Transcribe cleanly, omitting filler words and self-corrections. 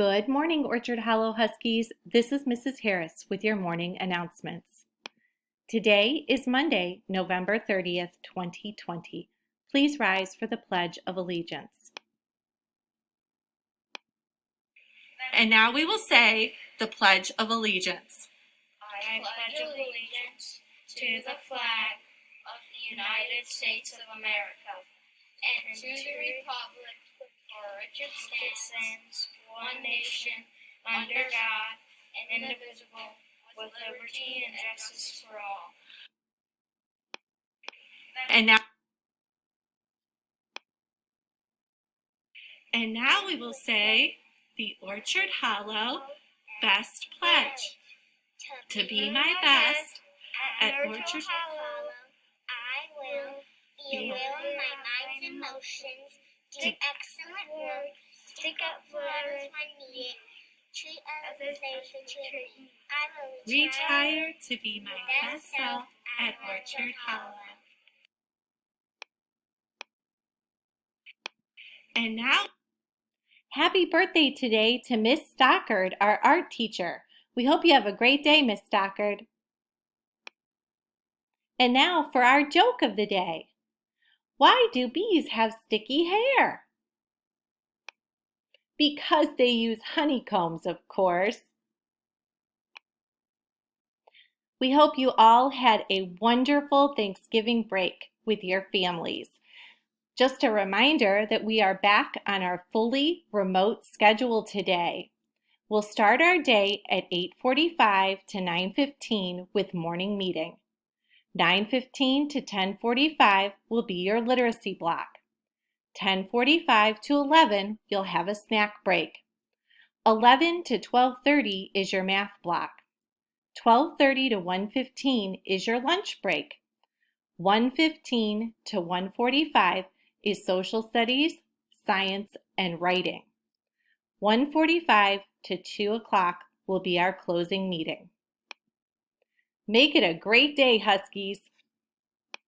Good morning, Orchard Hollow Huskies. This is Mrs. Harris with your morning announcements. Today is Monday, November 30th, 2020. Please rise for the Pledge of Allegiance. And now we will say the Pledge of Allegiance. I pledge allegiance to the flag of the United States of America and to the republic for which it stands, one nation, under God, and indivisible, with liberty and justice for all. And now we will say the Orchard Hollow Best Pledge. To be my best at Orchard Hollow, I will be aware of my mind's emotions, do excellent work, stick up for others when needed, treat others as they should treat me. I will retire to be my best self at Orchard Hollow. And now, happy birthday today to Miss Stockard, our art teacher. We hope you have a great day, Miss Stockard. And now for our joke of the day. Why do bees have sticky hair? Because they use honeycombs, of course. We hope you all had a wonderful Thanksgiving break with your families. Just a reminder that we are back on our fully remote schedule today. We'll start our day at 8:45 to 9:15 with morning meeting. 9:15 to 10:45 will be your literacy block. 10:45 to 11, you'll have a snack break. 11 to 12:30 is your math block. 12:30 to 1:15 is your lunch break. 1:15 to 1:45 is social studies, science, and writing. 1:45 to 2 o'clock will be our closing meeting. Make it a great day, Huskies.